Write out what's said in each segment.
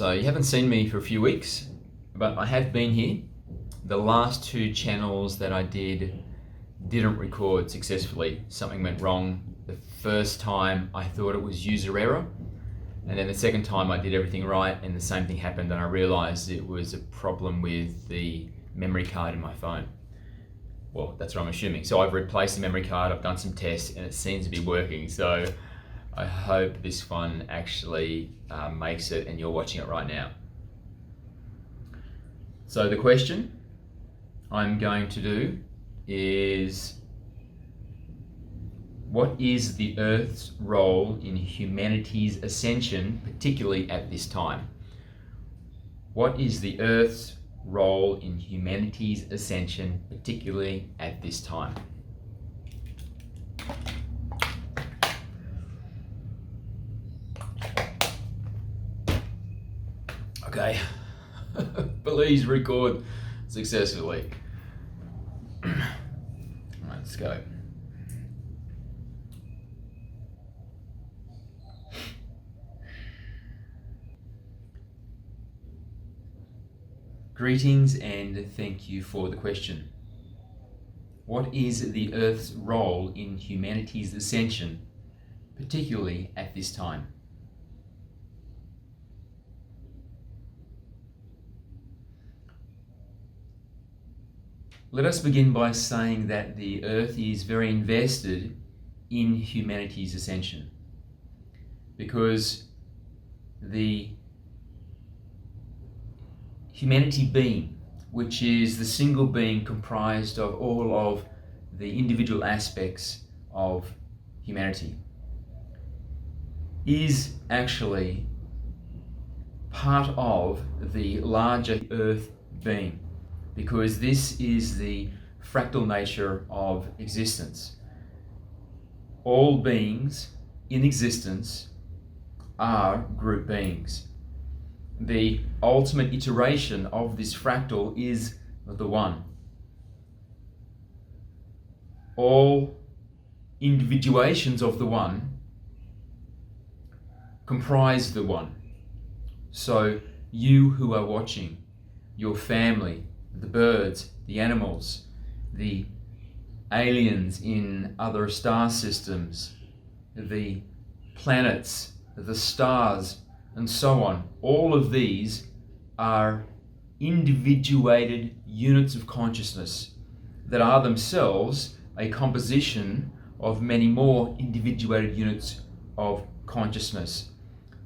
So you haven't seen me for a few weeks, but I have been here. The last two channels that I didn't record successfully. Something went wrong. The first time I thought it was user error, and then the second time I did everything right and the same thing happened, and I realized it was a problem with the memory card in my phone. Well, that's what I'm assuming. So I've replaced the memory card, I've done some tests, and it seems to be working. So I hope this one actually makes it and you're watching it right now. So the question I'm going to do is, what is the Earth's role in humanity's ascension, particularly at this time? What is the Earth's role in humanity's ascension, particularly at this time? Okay, please record successfully. All right, let's go. Greetings and thank you for the question. What is the Earth's role in humanity's ascension, particularly at this time? Let us begin by saying that the Earth is very invested in humanity's ascension, because the humanity being, which is the single being comprised of all of the individual aspects of humanity, is actually part of the larger Earth being, because this is the fractal nature of existence. All beings in existence are group beings. The ultimate iteration of this fractal is the One. All individuations of the One comprise the One. So you who are watching, your family, the birds, the animals, the aliens in other star systems, the planets, the stars, and so on. All of these are individuated units of consciousness that are themselves a composition of many more individuated units of consciousness.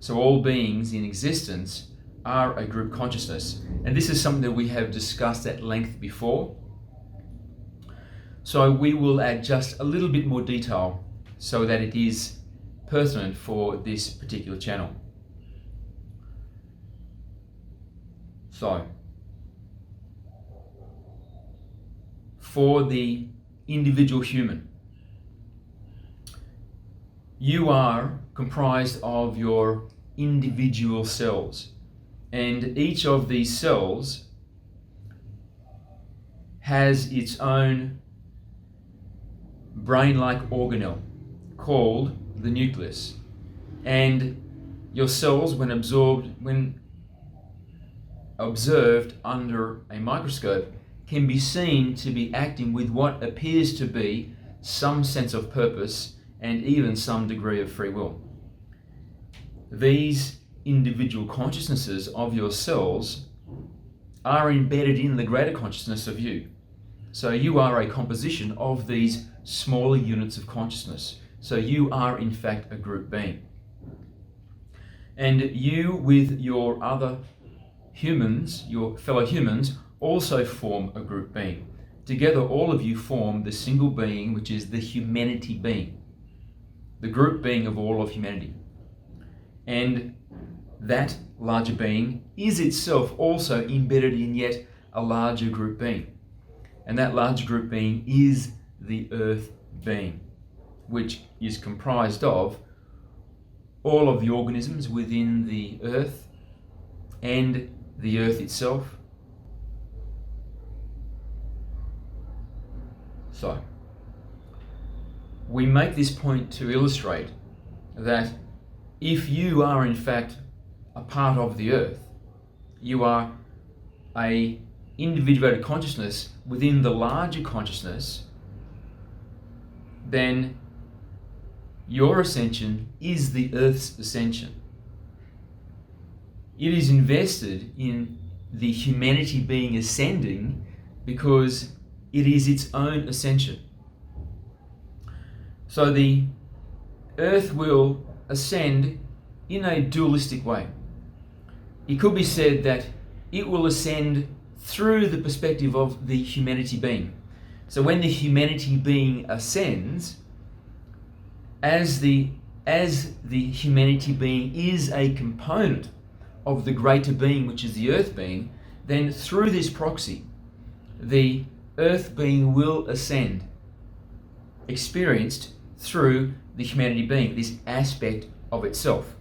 So all beings in existence are a group consciousness. And this is something that we have discussed at length before. So we will add just a little bit more detail so that it is pertinent for this particular channel. So, for the individual human, you are comprised of your individual cells. And each of these cells has its own brain-like organelle called the nucleus. And your cells, when observed under a microscope, can be seen to be acting with what appears to be some sense of purpose and even some degree of free will. These individual consciousnesses of your cells are embedded in the greater consciousness of you. So you are a composition of these smaller units of consciousness. So you are in fact a group being. And you with your other humans, your fellow humans, also form a group being. Together all of you form the single being, which is the humanity being, the group being of all of humanity. And that larger being is itself also embedded in yet a larger group being. And that larger group being is the Earth being, which is comprised of all of the organisms within the Earth and the Earth itself. So, we make this point to illustrate that if you are in fact a part of the earth. You are a individuated consciousness within the larger consciousness. Then your ascension is the earth's ascension. It is invested in the humanity being ascending because it is its own ascension. So the earth will ascend in a dualistic way. It could be said that it will ascend through the perspective of the humanity being. So when the humanity being ascends, as the humanity being is a component of the greater being, which is the earth being, then through this proxy, the earth being will ascend, experienced through the humanity being, this aspect of itself.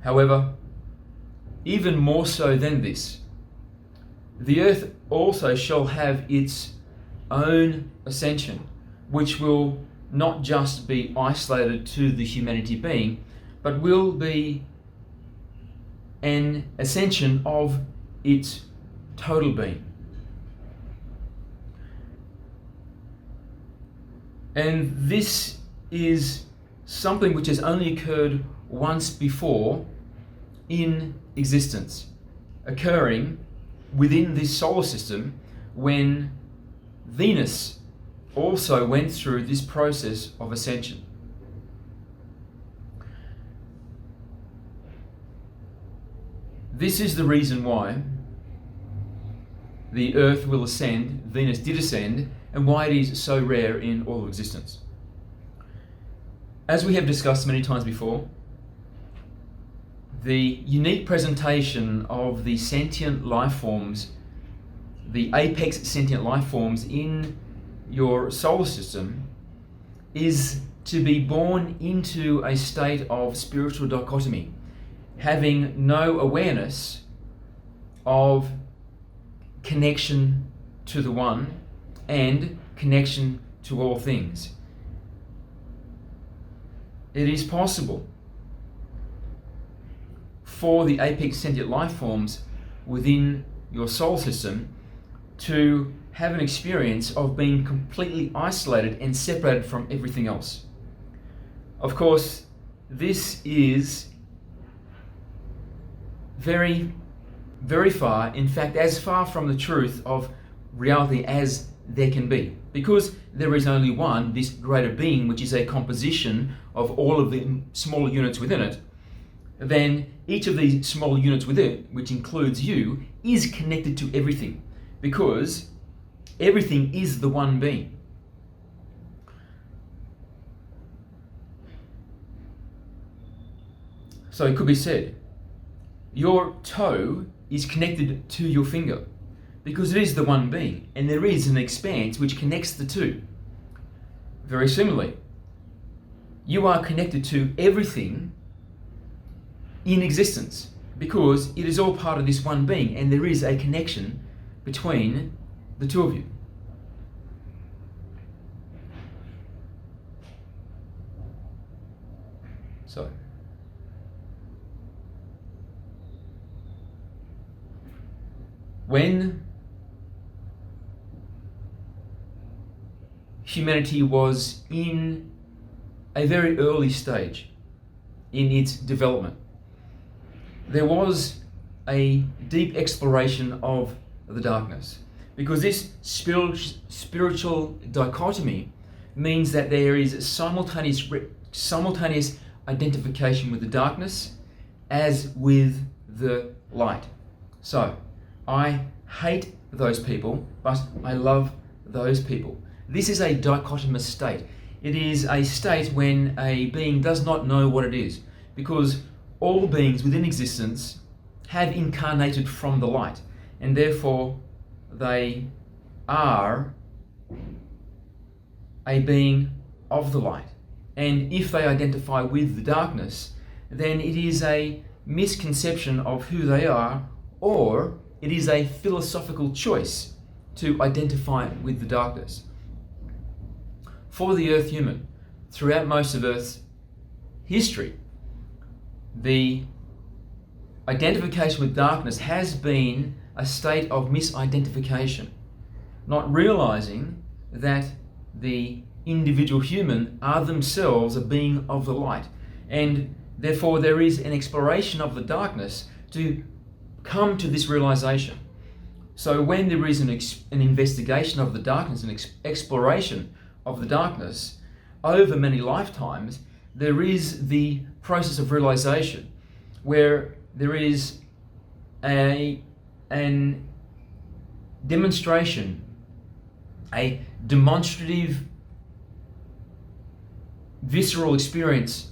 However, even more so than this, the earth also shall have its own ascension, which will not just be isolated to the humanity being, but will be an ascension of its total being. And this is something which has only occurred once before in existence, occurring within this solar system when Venus also went through this process of ascension. This is the reason why the Earth will ascend, Venus did ascend, and why it is so rare in all of existence. As we have discussed many times before, the unique presentation of the sentient life forms, the apex sentient life forms in your solar system, is to be born into a state of spiritual dichotomy, having no awareness of connection to the One and connection to all things. It is possible for the apex sentient life forms within your solar system to have an experience of being completely isolated and separated from everything else. Of course, this is very, very far, in fact, as far from the truth of reality as there can be, because there is only one, this greater being, which is a composition of all of the smaller units within it. Then each of these smaller units within it, which includes you, is connected to everything, because everything is the one being. So it could be said, your toe is connected to your finger, because it is the one being, and there is an expanse which connects the two. Very similarly, you are connected to everything in existence, because it is all part of this one being, and there is a connection between the two of you. So, when humanity was in a very early stage in its development, there was a deep exploration of the darkness, because this spiritual dichotomy means that there is simultaneous identification with the darkness as with the light. So, I hate those people, but I love those people. This is a dichotomous state. It is a state when a being does not know what it is, because all beings within existence have incarnated from the light, and therefore they are a being of the light. And if they identify with the darkness, then it is a misconception of who they are, or it is a philosophical choice to identify with the darkness. For the Earth human, throughout most of Earth's history, the identification with darkness has been a state of misidentification, not realizing that the individual human are themselves a being of the light, and therefore there is an exploration of the darkness to come to this realization. So when there is an investigation of the darkness, an exploration of the darkness over many lifetimes, there is the process of realization where there is an demonstration, a demonstrative, visceral experience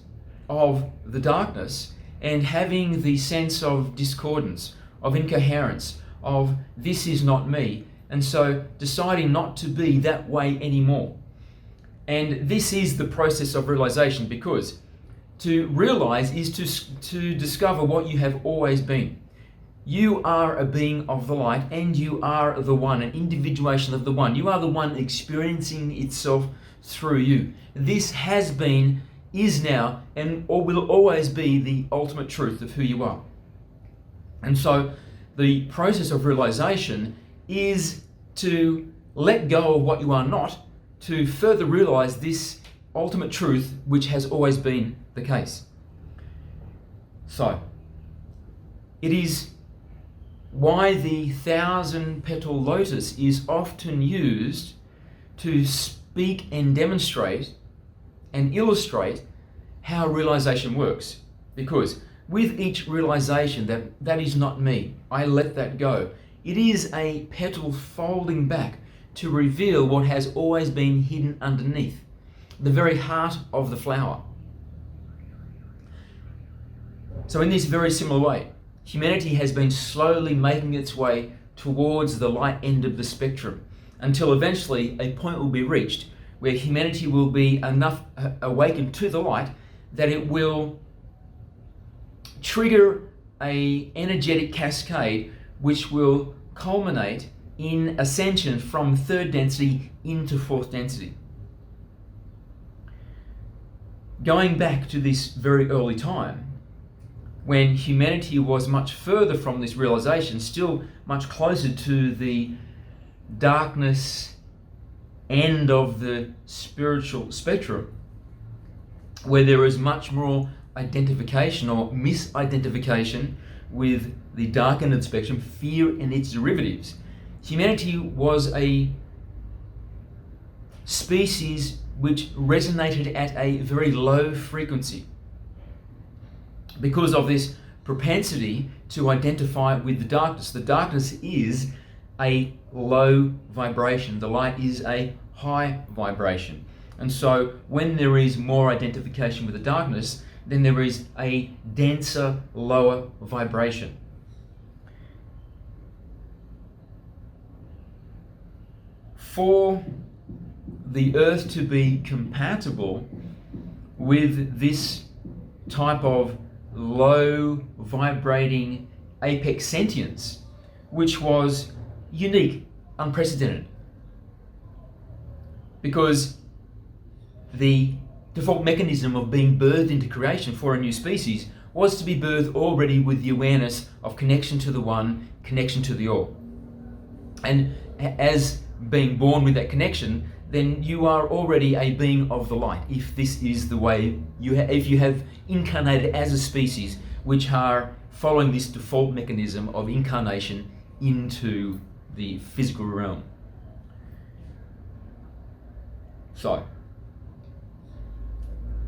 of the darkness, and having the sense of discordance, of incoherence, of this is not me, and so deciding not to be that way anymore. And this is the process of realization, because to realize is to discover what you have always been. You are a being of the light, and you are the one, an individuation of the one. You are the one experiencing itself through you. This has been, is now, and or will always be the ultimate truth of who you are. And so the process of realization is to let go of what you are not, to further realize this ultimate truth which has always been the case. So it is why the 1,000-petal lotus is often used to speak and demonstrate and illustrate how realization works. Because with each realization that is not me, I let that go, it is a petal folding back to reveal what has always been hidden underneath, the very heart of the flower. So in this very similar way, humanity has been slowly making its way towards the light end of the spectrum, until eventually a point will be reached where humanity will be enough awakened to the light that it will trigger an energetic cascade which will culminate in ascension from third density into fourth density. Going back to this very early time, when humanity was much further from this realization, still much closer to the darkness end of the spiritual spectrum, where there is much more identification or misidentification with the dark end of the spectrum, fear and its derivatives. Humanity was a species which resonated at a very low frequency because of this propensity to identify with the darkness. The darkness is a low vibration. The light is a high vibration. And so when there is more identification with the darkness, then there is a denser, lower vibration. For the earth to be compatible with this type of low vibrating apex sentience, which was unique, unprecedented, because the default mechanism of being birthed into creation for a new species was to be birthed already with the awareness of connection to the one, connection to the all. And as being born with that connection, then you are already a being of the light, if this is the way if you have incarnated as a species which are following this default mechanism of incarnation into the physical realm. So,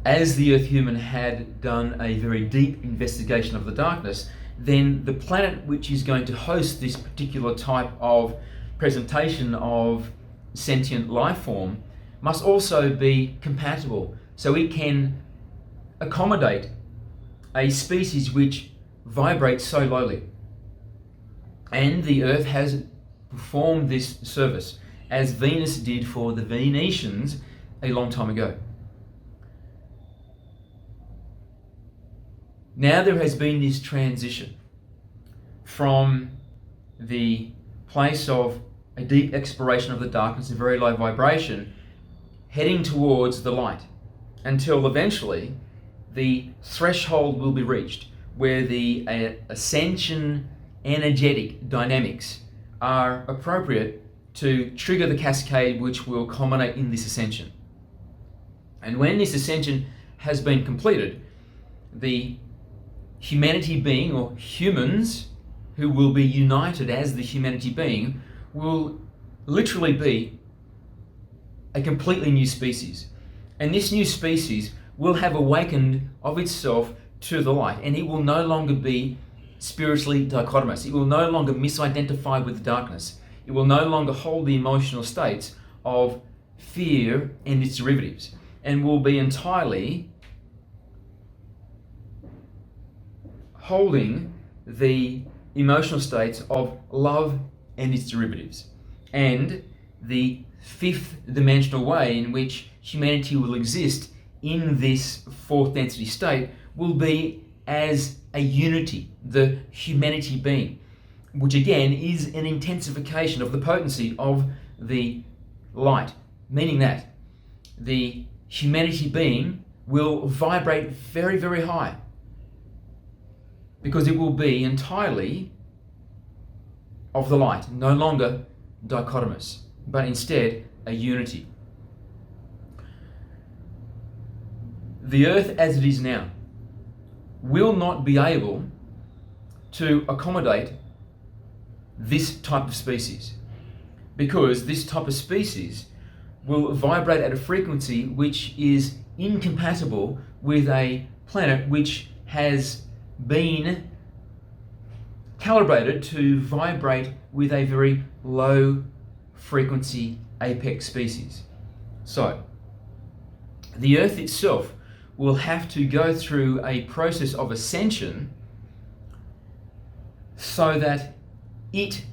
as the Earth human had done a very deep investigation of the darkness, then the planet which is going to host this particular type of presentation of sentient life form must also be compatible, so it can accommodate a species which vibrates so lowly. And the Earth has performed this service, as Venus did for the Venetians a long time ago. Now there has been this transition from the place of a deep exploration of the darkness and very low vibration, heading towards the light, until eventually the threshold will be reached where the Ascension energetic dynamics are appropriate to trigger the cascade which will culminate in this ascension. And when this ascension has been completed, the humanity being, or humans who will be united as the humanity being, will literally be a completely new species. And this new species will have awakened of itself to the light, and it will no longer be spiritually dichotomous. It will no longer misidentify with the darkness. It will no longer hold the emotional states of fear and its derivatives, and will be entirely holding the emotional states of love and its derivatives, and the fifth dimensional way in which humanity will exist in this fourth density state will be as a unity, the humanity being, which again is an intensification of the potency of the light, meaning that the humanity being will vibrate very, very high, because it will be entirely of the light, no longer dichotomous, but instead a unity. The earth as it is now will not be able to accommodate this type of species, because this type of species will vibrate at a frequency which is incompatible with a planet which has been calibrated to vibrate with a very low frequency apex species. So the earth itself will have to go through a process of ascension so that it,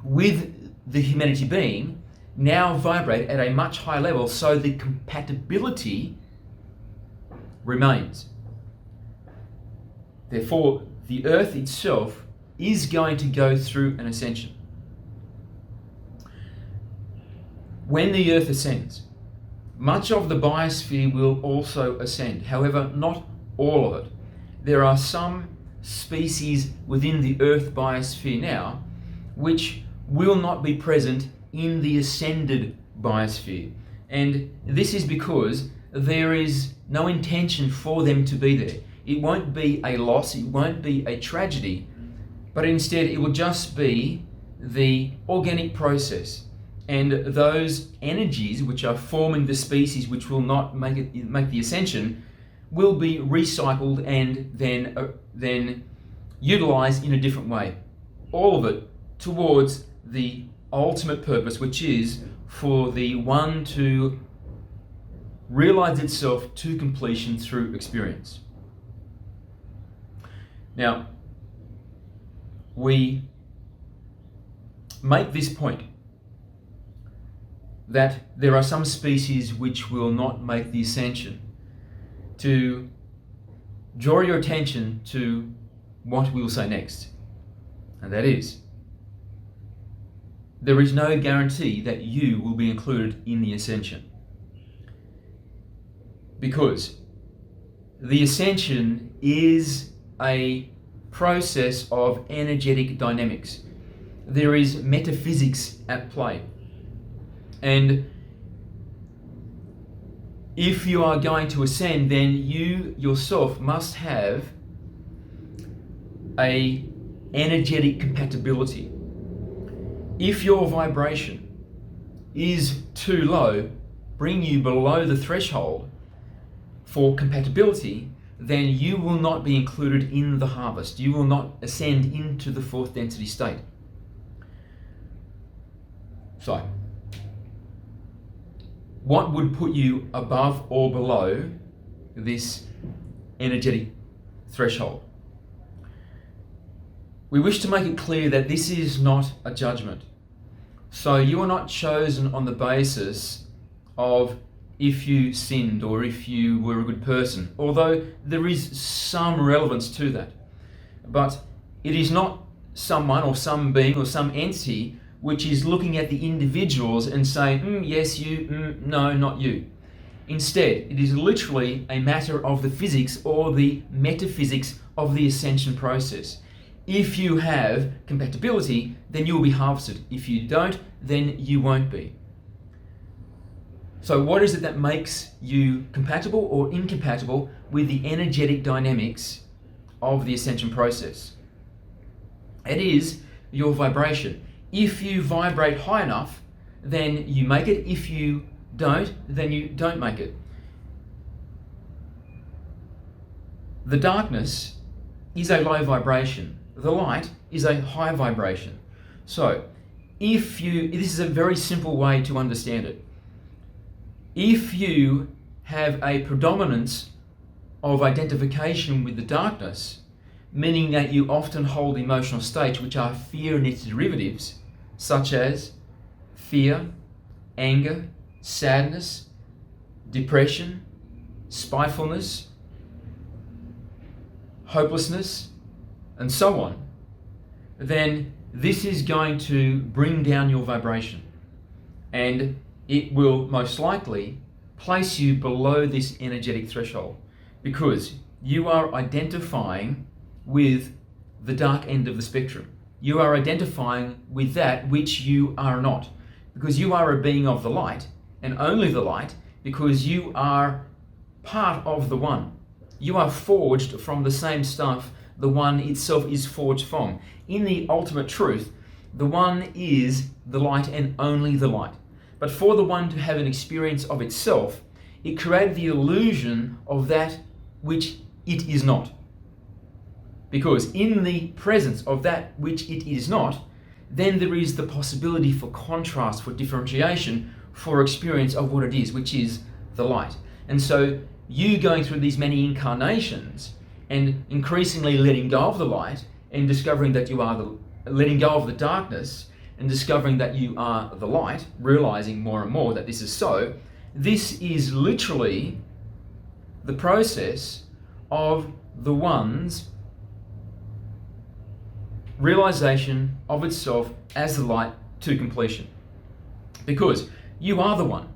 with the humanity being, now vibrate at a much higher level, so the compatibility remains. Therefore, the earth itself is going to go through an ascension. When the earth ascends, much of the biosphere will also ascend. However, not all of it. There are some species within the earth biosphere now which will not be present in the ascended biosphere. And this is because there is no intention for them to be there. It won't be a loss, it won't be a tragedy, but instead it will just be the organic process. And those energies which are forming the species which will not make the ascension will be recycled and then utilized in a different way. All of it towards the ultimate purpose, which is for the one to realize itself to completion through experience. Now, we make this point that there are some species which will not make the ascension, to draw your attention to what we'll say next. And that is, there is no guarantee that you will be included in the ascension. Because the ascension is a process of energetic dynamics. There is metaphysics at play. And if you are going to ascend, then you yourself must have a energetic compatibility. If your vibration is too low, bring you below the threshold for compatibility, then you will not be included in the harvest. You will not ascend into the fourth density state. So, what would put you above or below this energetic threshold? We wish to make it clear that this is not a judgment. So you are not chosen on the basis of if you sinned or if you were a good person, although there is some relevance to that. But it is not someone or some being or some entity which is looking at the individuals and saying, yes, you, no, not you. Instead, it is literally a matter of the physics or the metaphysics of the ascension process. If you have compatibility, then you will be harvested. If you don't, then you won't be. So what is it that makes you compatible or incompatible with the energetic dynamics of the ascension process? It is your vibration. If you vibrate high enough, then you make it. If you don't, then you don't make it. The darkness is a low vibration. The light is a high vibration. So, this is a very simple way to understand it. If you have a predominance of identification with the darkness, meaning that you often hold emotional states which are fear and its derivatives, such as fear, anger, sadness, depression, spitefulness, hopelessness, and so on, then this is going to bring down your vibration, and it will most likely place you below this energetic threshold, because you are identifying with the dark end of the spectrum. You are identifying with that which you are not, because you are a being of the light, and only the light, because you are part of the One. You are forged from the same stuff the One itself is forged from. In the ultimate truth, the One is the light and only the light. But for the One to have an experience of itself, it created the illusion of that which it is not. Because in the presence of that which it is not, then there is the possibility for contrast, for differentiation, for experience of what it is, which is the light. And so you going through these many incarnations and increasingly letting go of the light and discovering that you are letting go of the darkness and discovering that you are the light, realizing more and more that this is so, this is literally the process of the One's realization of itself as the light to completion. Because you are the One.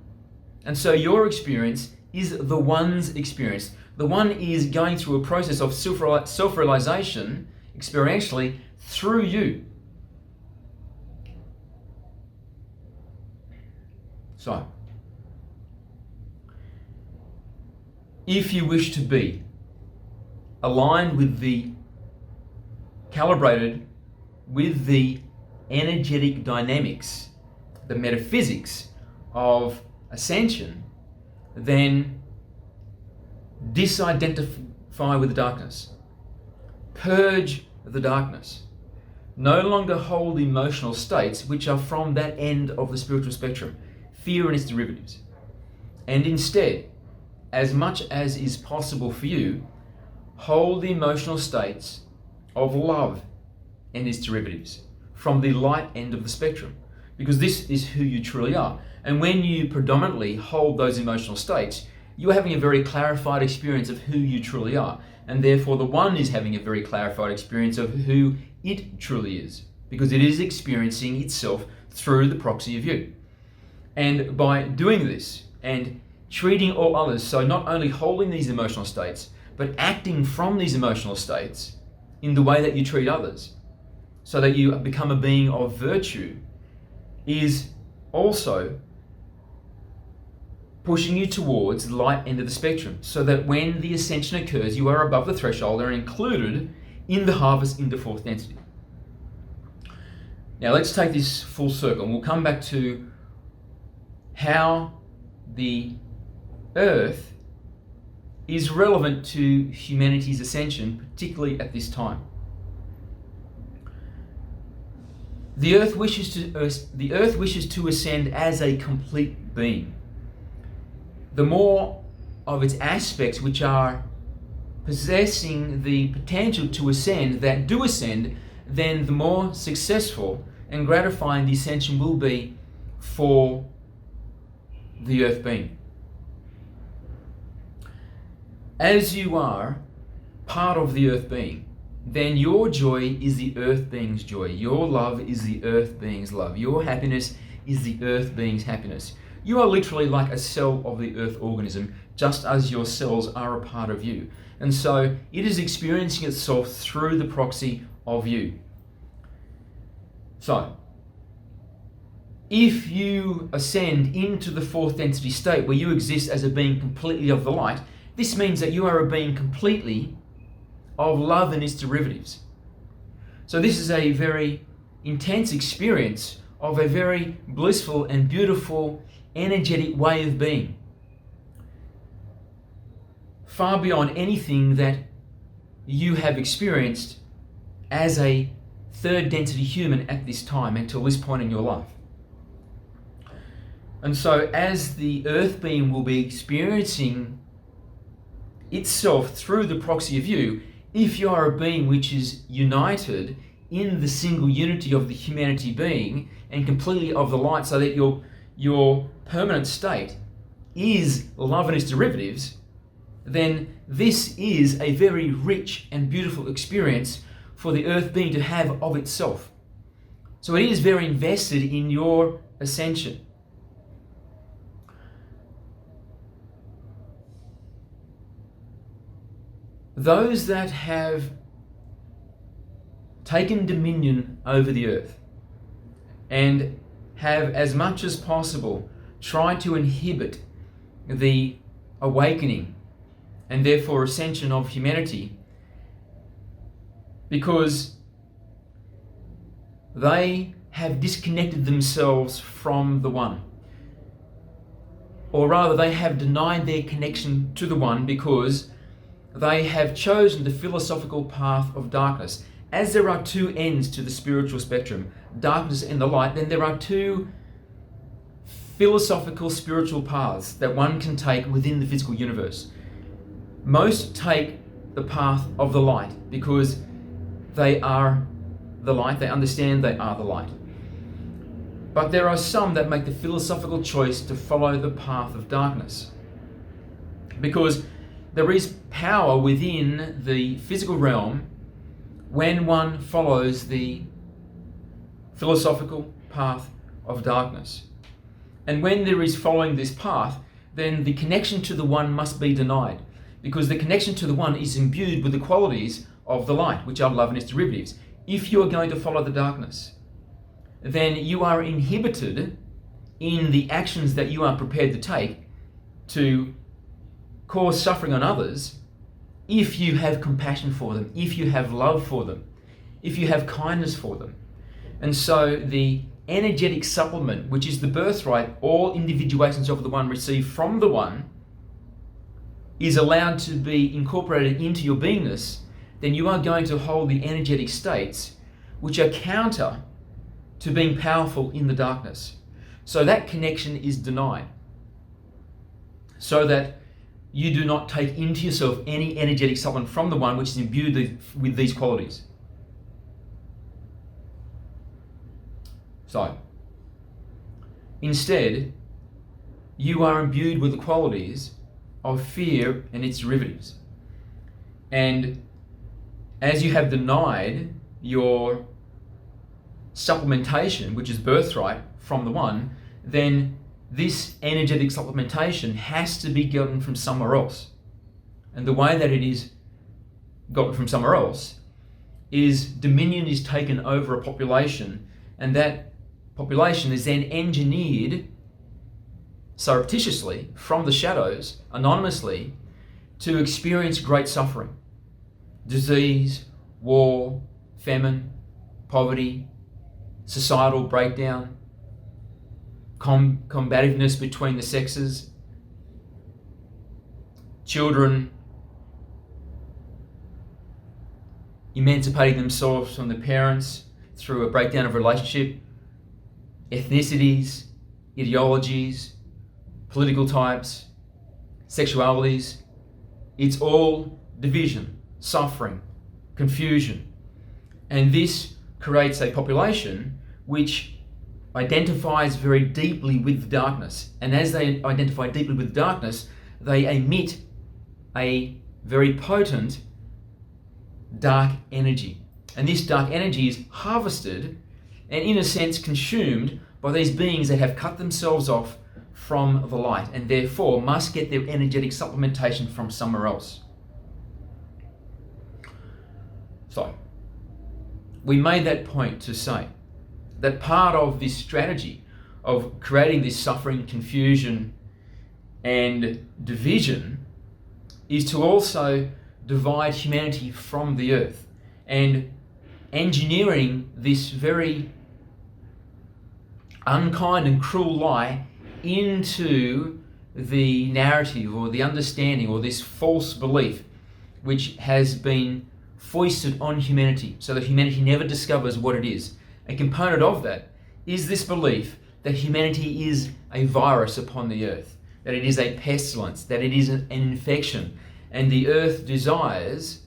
And so your experience is the One's experience. The One is going through a process of self-realization experientially through you. So, if you wish to be aligned with calibrated with the energetic dynamics, the metaphysics of ascension, then disidentify with the darkness. Purge the darkness. No longer hold emotional states which are from that end of the spiritual spectrum, fear and its derivatives. And instead, as much as is possible for you, hold the emotional states of love and its derivatives from the light end of the spectrum, because this is who you truly are. And when you predominantly hold those emotional states, you're having a very clarified experience of who you truly are, and therefore the One is having a very clarified experience of who it truly is, because it is experiencing itself through the proxy of you. And by doing this and treating all others, so not only holding these emotional states, but acting from these emotional states in the way that you treat others, so that you become a being of virtue, is also pushing you towards the light end of the spectrum, so that when the ascension occurs, you are above the threshold and are included in the harvest into fourth density. Now let's take this full circle, and we'll come back to how the Earth is relevant to humanity's ascension, particularly at this time. The Earth wishes to ascend as a complete being. The more of its aspects which are possessing the potential to ascend, that do ascend, then the more successful and gratifying the ascension will be for the Earth being. As you are part of the Earth being, then your joy is the Earth being's joy. Your love is the Earth being's love. Your happiness is the Earth being's happiness. You are literally like a cell of the earth organism, just as your cells are a part of you. And so it is experiencing itself through the proxy of you. So, if you ascend into the fourth density state where you exist as a being completely of the light, this means that you are a being completely of love and its derivatives. So this is a very intense experience of a very blissful and beautiful, energetic way of being. Far beyond anything that you have experienced as a third density human at this time, until this point in your life. And so as the earth being will be experiencing itself through the proxy of you, if you are a being which is united in the single unity of the humanity being and completely of the light, so that your permanent state is love and its derivatives, then this is a very rich and beautiful experience for the earth being to have of itself. So it is very invested in your ascension. Those that have taken dominion over the earth and have, as much as possible, tried to inhibit the awakening and therefore ascension of humanity, because they have disconnected themselves from the One. Or rather, they have denied their connection to the One because they have chosen the philosophical path of darkness. As there are two ends to the spiritual spectrum, darkness and the light, then there are two philosophical spiritual paths that one can take within the physical universe. Most take the path of the light because they are the light, they understand they are the light. But there are some that make the philosophical choice to follow the path of darkness, because there is power within the physical realm when one follows the philosophical path of darkness. And when there is following this path, then the connection to the One must be denied, because the connection to the One is imbued with the qualities of the light, which are love and its derivatives. If you are going to follow the darkness, then you are inhibited in the actions that you are prepared to take to cause suffering on others, if you have compassion for them, if you have love for them, if you have kindness for them. And so the energetic supplement, which is the birthright all individuations of the One receive from the One, is allowed to be incorporated into your beingness, then you are going to hold the energetic states which are counter to being powerful in the darkness. So that connection is denied, so that you do not take into yourself any energetic supplement from the One which is imbued with these qualities. So, instead, you are imbued with the qualities of fear and its derivatives. And as you have denied your supplementation, which is birthright from the One, then this energetic supplementation has to be gotten from somewhere else. And the way that it is gotten from somewhere else is dominion is taken over a population, and that population is then engineered surreptitiously from the shadows, anonymously, to experience great suffering. Disease, war, famine, poverty, societal breakdown, combativeness between the sexes, children emancipating themselves from their parents through a breakdown of relationship, ethnicities, ideologies, political types, sexualities. It's all division, suffering, confusion. And this creates a population which identifies very deeply with the darkness. And as they identify deeply with darkness, they emit a very potent dark energy. And this dark energy is harvested and, in a sense, consumed by these beings that have cut themselves off from the light, and therefore must get their energetic supplementation from somewhere else. So, we made that point to say that part of this strategy of creating this suffering, confusion, and division is to also divide humanity from the earth, and engineering this very unkind and cruel lie into the narrative or the understanding or this false belief which has been foisted on humanity so that humanity never discovers what it is. A component of that is this belief that humanity is a virus upon the earth, that it is a pestilence, that it is an infection, and the earth desires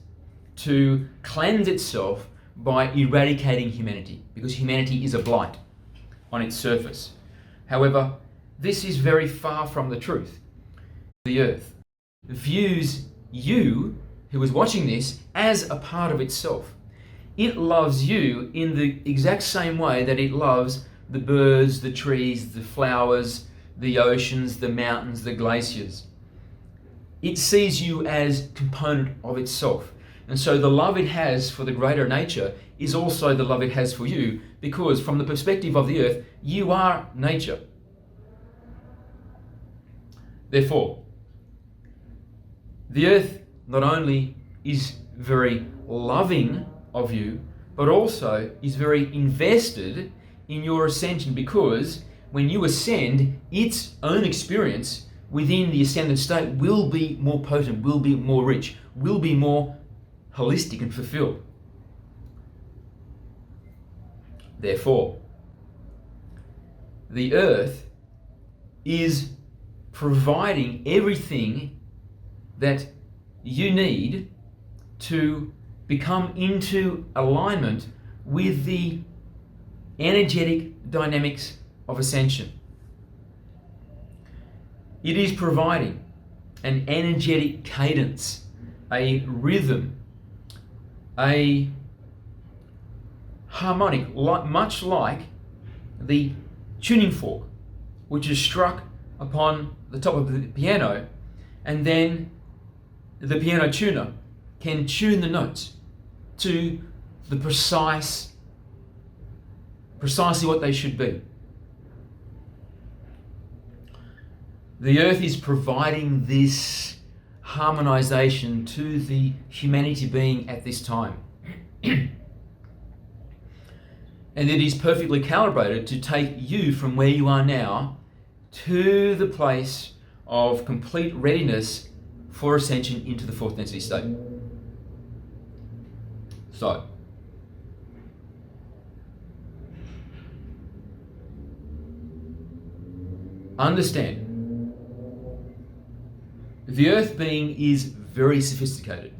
to cleanse itself by eradicating humanity, because humanity is a blight on its surface. However, this is very far from the truth. The earth views you, who is watching this, as a part of itself. It loves you in the exact same way that it loves the birds, the trees, the flowers, the oceans, the mountains, the glaciers. It sees you as component of itself. And so the love it has for the greater nature is also the love it has for you, because from the perspective of the earth, you are nature. Therefore, the earth not only is very loving of you, but also is very invested in your ascension, because when you ascend, its own experience within the ascended state will be more potent, will be more rich, will be more holistic and fulfilled. Therefore, the earth is providing everything that you need to become into alignment with the energetic dynamics of ascension. It is providing an energetic cadence, a rhythm, a harmonic, much like the tuning fork, which is struck upon the top of the piano, and then the piano tuner can tune the notes to the precisely what they should be. The earth is providing this harmonization to the humanity being at this time. And it is perfectly calibrated to take you from where you are now to the place of complete readiness for ascension into the fourth density state. So, understand, the earth being is very sophisticated.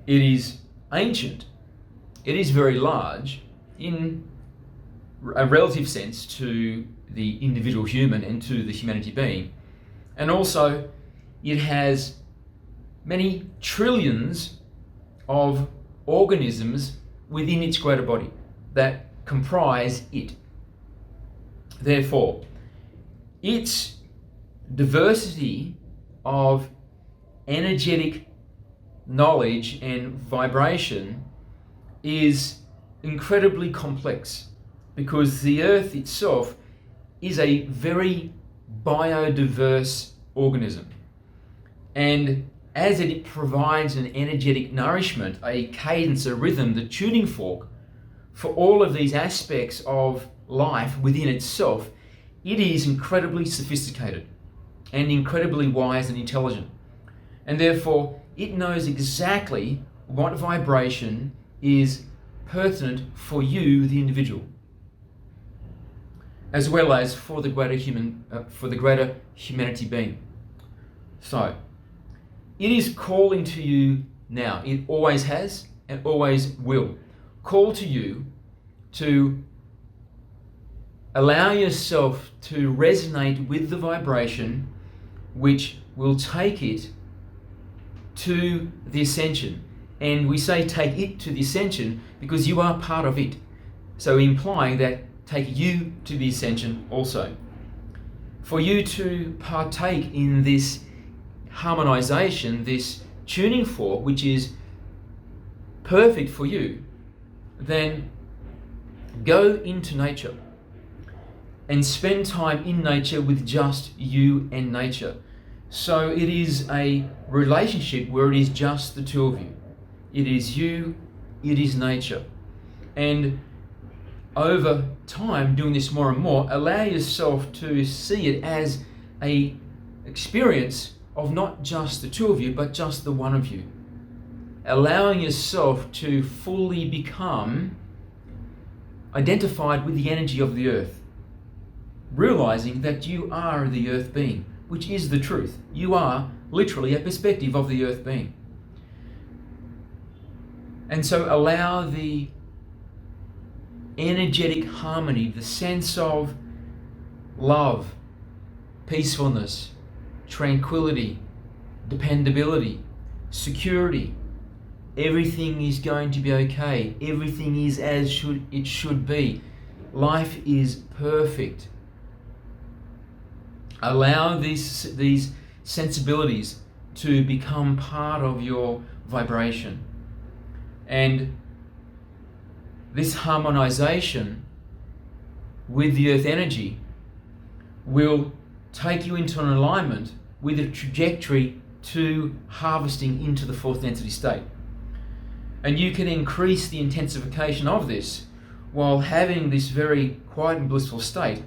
It is ancient. It is very large in a relative sense to the individual human and to the humanity being. And also, it has many trillions of organisms within its greater body that comprise it. Therefore, its diversity of energetic knowledge and vibration is incredibly complex, because the earth itself is a very biodiverse organism. And as it provides an energetic nourishment, a cadence, a rhythm, the tuning fork for all of these aspects of life within itself, it is incredibly sophisticated and incredibly wise and intelligent. And therefore, it knows exactly what vibration is pertinent for you, the individual, as well as for the greater humanity being. So, it is calling to you now. It always has and always will call to you to allow yourself to resonate with the vibration which will take it to the ascension. And we say take it to the ascension because you are part of it. So implying that take you to the ascension also. For you to partake in this harmonization, this tuning fork, which is perfect for you, then go into nature and spend time in nature with just you and nature. So it is a relationship where it is just the two of you. It is you, it is nature. And over time, doing this more and more, allow yourself to see it as a experience of not just the two of you, but just the one of you. Allowing yourself to fully become identified with the energy of the earth. Realizing that you are the earth being, which is the truth. You are literally a perspective of the earth being. And so allow the energetic harmony, the sense of love, peacefulness, tranquility, dependability, security. Everything is going to be okay. Everything is as it should be. Life is perfect. Allow these sensibilities to become part of your vibration. And this harmonization with the earth energy will take you into an alignment with a trajectory to harvesting into the fourth density state. And you can increase the intensification of this while having this very quiet and blissful state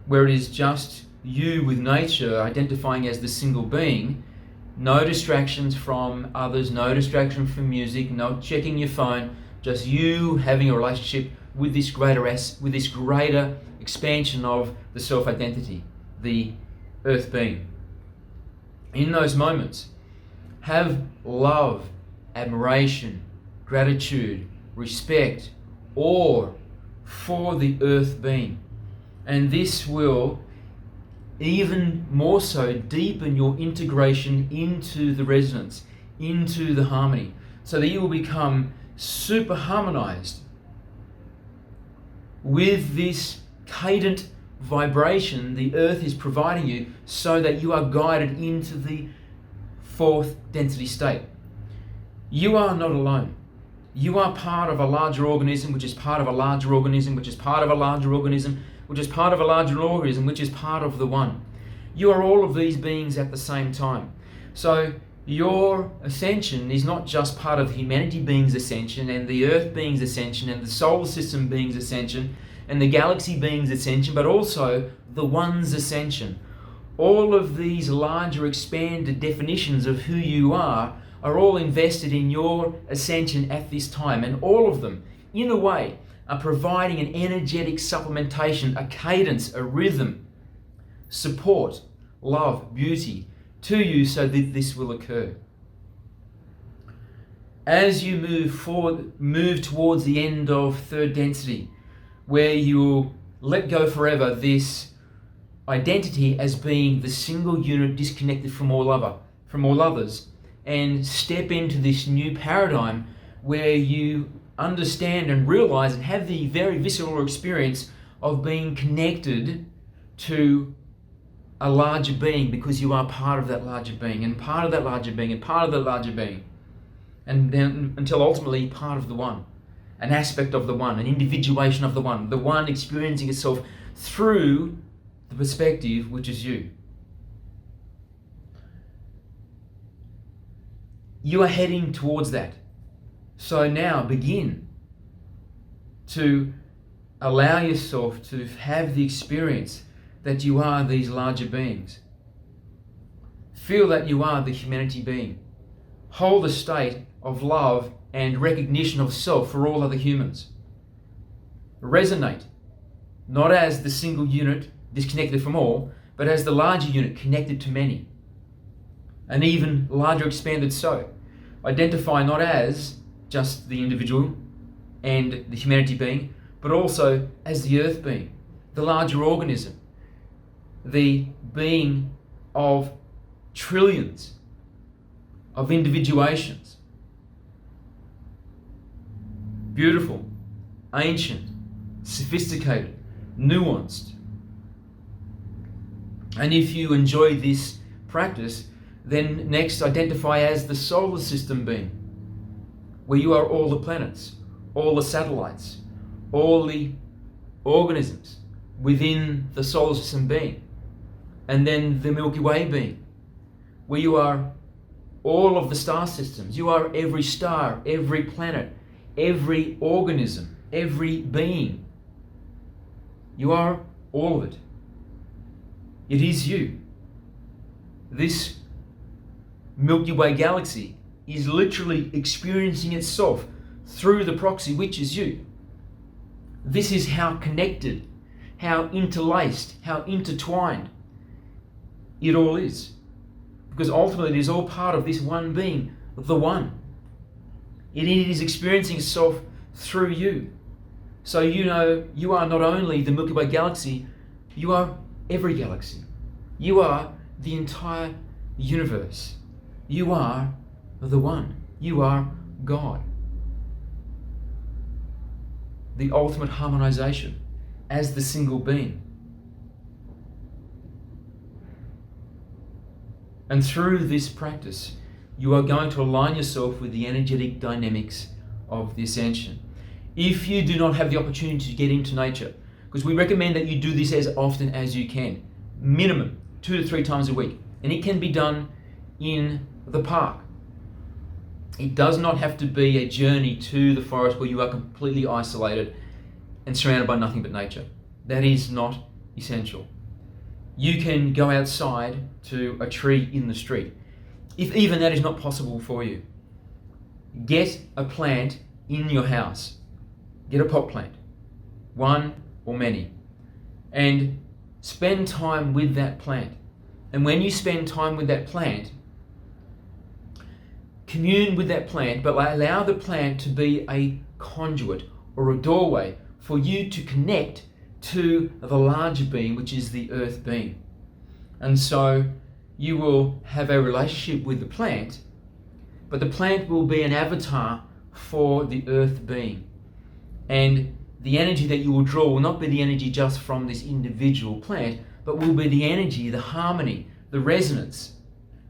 where it is just you with nature identifying as the single being, no distractions from others, no distraction from music, no checking your phone, just you having a relationship with this greater expansion of the self-identity, the earth being. In those moments, have love, admiration, gratitude, respect, awe for the earth being. And this will even more so deepen your integration into the resonance, into the harmony, so that you will become super harmonized with this cadent vibration the earth is providing you, so that you are guided into the fourth density state. You are not alone. You are part of a larger organism, which is part of a larger organism, which is part of a larger organism, which is part of a larger organism, which is part of the one. You are all of these beings at the same time. So your ascension is not just part of humanity being's ascension and the earth being's ascension and the solar system being's ascension and the galaxy being's ascension, but also the one's ascension. All of these larger expanded definitions of who you are all invested in your ascension at this time, and all of them, in a way, are providing an energetic supplementation, a cadence, a rhythm, support, love, beauty to you, so that this will occur. As you move towards the end of third density, where you'll let go forever this identity as being the single unit disconnected from all others, and step into this new paradigm where you understand and realize and have the very visceral experience of being connected to a larger being, because you are part of that larger being and part of that larger being and part of that larger being, and then until ultimately part of the one, an aspect of the one, an individuation of the one experiencing itself through the perspective which is you. You are heading towards that. So now begin to allow yourself to have the experience that you are these larger beings. Feel that you are the humanity being. Hold a state of love and recognition of self for all other humans. Resonate, not as the single unit disconnected from all, but as the larger unit connected to many. An even larger expanded so. Identify not as just the individual and the humanity being, but also as the earth being, the larger organism, the being of trillions of individuations. Beautiful, ancient, sophisticated, nuanced, And if you enjoy this practice, then next identify as the solar system being, where you are all the planets, all the satellites, all the organisms within the solar system being, and then the Milky Way being, where you are all of the star systems. You are every star, every planet, every organism, every being. You are all of it. It is you. This Milky Way galaxy is literally experiencing itself through the proxy, which is you. This is how connected, how interlaced, how intertwined it all is. Because ultimately it is all part of this one being, the one. It is experiencing itself through you. So you know you are not only the Milky Way galaxy, you are every galaxy. You are the entire universe. You are the one. You are God. The ultimate harmonization as the single being. And through this practice, you are going to align yourself with the energetic dynamics of the Ascension. If you do not have the opportunity to get into nature, because we recommend that you do this as often as you can, minimum 2 to 3 times a week, and it can be done in the park. It does not have to be a journey to the forest where you are completely isolated and surrounded by nothing but nature. That is not essential. You can go outside to a tree in the street. If even that is not possible for you, get a plant in your house. Get a pot plant, one or many, and spend time with that plant. And when you spend time with that plant, commune with that plant, but allow the plant to be a conduit or a doorway for you to connect to the larger being, which is the earth being. And so you will have a relationship with the plant, but the plant will be an avatar for the earth being. And the energy that you will draw will not be the energy just from this individual plant, but will be the energy, the harmony, the resonance,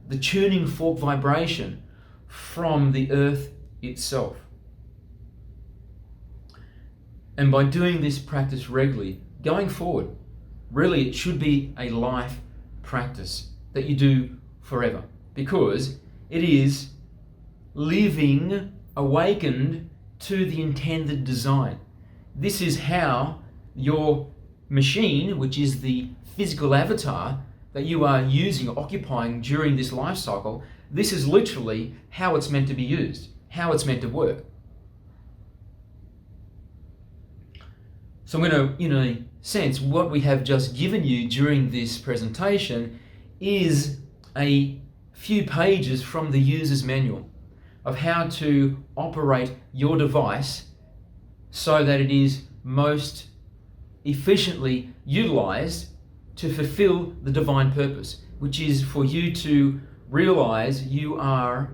the tuning fork vibration from the earth itself. And by doing this practice regularly, going forward, really it should be a life practice that you do forever, because it is living awakened to the intended design. This is how your machine, which is the physical avatar that you are using or occupying during this life cycle, this is literally how it's meant to be used, how it's meant to work. So in a sense, what we have just given you during this presentation is a few pages from the user's manual of how to operate your device so that it is most efficiently utilized to fulfill the divine purpose, which is for you to realize you are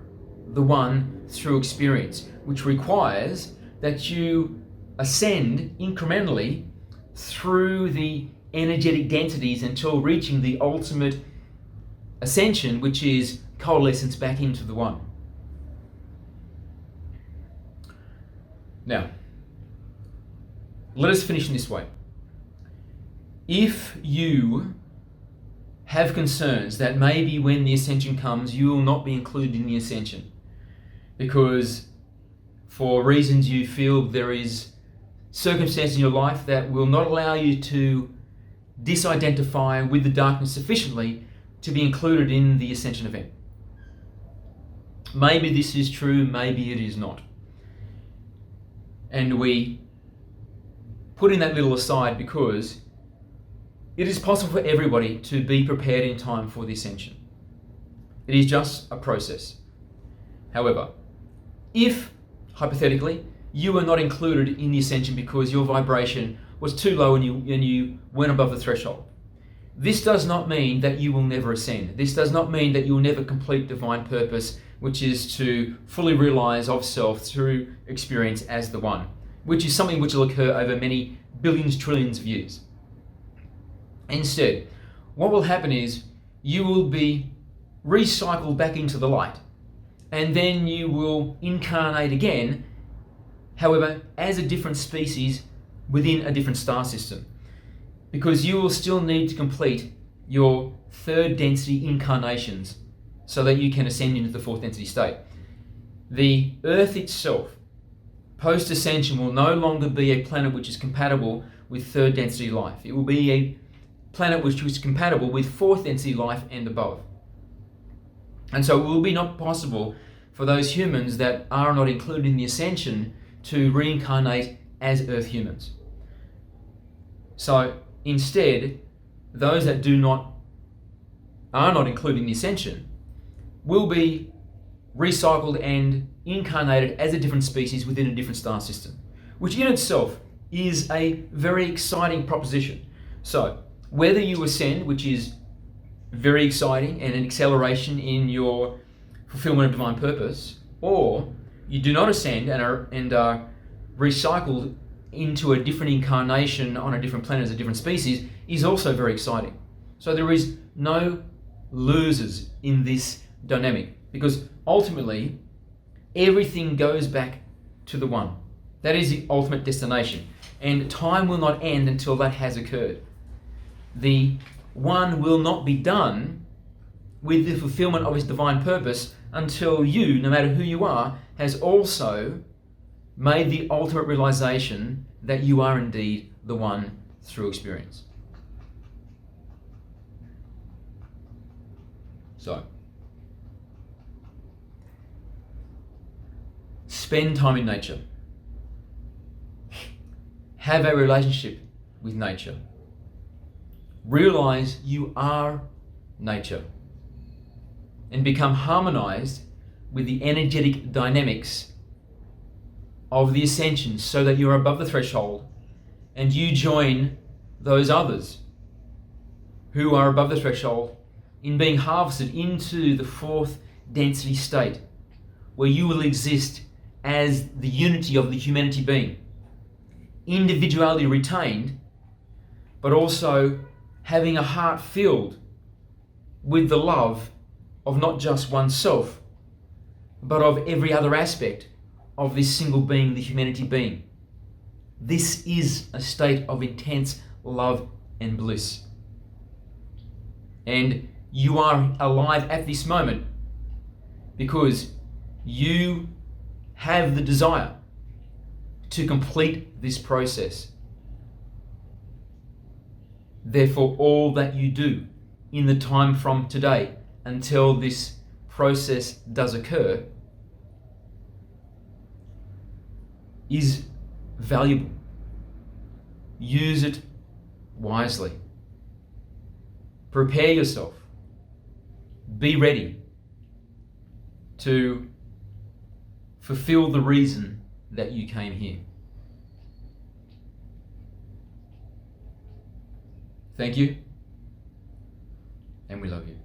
the one through experience, which requires that you ascend incrementally through the energetic densities until reaching the ultimate ascension, which is coalescence back into the one. Now, let us finish in this way. If you have concerns that maybe when the ascension comes, you will not be included in the ascension because for reasons you feel there is circumstances in your life that will not allow you to disidentify with the darkness sufficiently to be included in the ascension event. Maybe this is true, maybe it is not. And we put in that little aside because it is possible for everybody to be prepared in time for the ascension. It is just a process. However, if, hypothetically, you were not included in the ascension because your vibration was too low and you went above the threshold, this does not mean that you will never ascend. This does not mean that you will never complete divine purpose, which is to fully realize of self through experience as the one, which is something which will occur over many billions, trillions of years. Instead, what will happen is you will be recycled back into the light, and then you will incarnate again, however, as a different species within a different star system, because you will still need to complete your third density incarnations so that you can ascend into the fourth density state. The Earth itself, post-ascension, will no longer be a planet which is compatible with third density life. It will be a planet which is compatible with fourth density life and above. And so it will be not possible for those humans that are not included in the Ascension to reincarnate as Earth humans. So instead, those that are not included in the Ascension will be recycled and incarnated as a different species within a different star system, which in itself is a very exciting proposition. So whether you ascend, which is very exciting and an acceleration in your fulfillment of divine purpose, or you do not ascend and are recycled into a different incarnation on a different planet as a different species, is also very exciting. So there is no losers in this dynamic, because ultimately everything goes back to the one. That is the ultimate destination, and time will not end until that has occurred. The one will not be done with the fulfillment of its divine purpose until you, no matter who you are, has also made the ultimate realization that you are indeed the one through experience. So, spend time in nature. Have a relationship with nature. Realize you are nature, and become harmonized with the energetic dynamics of the Ascension, so that you're above the threshold and you join those others who are above the threshold in being harvested into the fourth density state, where you will exist as the unity of the humanity being, individuality retained, but also having a heart filled with the love of not just oneself, but of every other aspect of this single being, the humanity being. This is a state of intense love and bliss. And you are alive at this moment because you have the desire to complete this process. Therefore, all that you do in the time from today until this process does occur is valuable. Use it wisely. Prepare yourself. Be ready to fulfill the reason that you came here. Thank you, and we love you.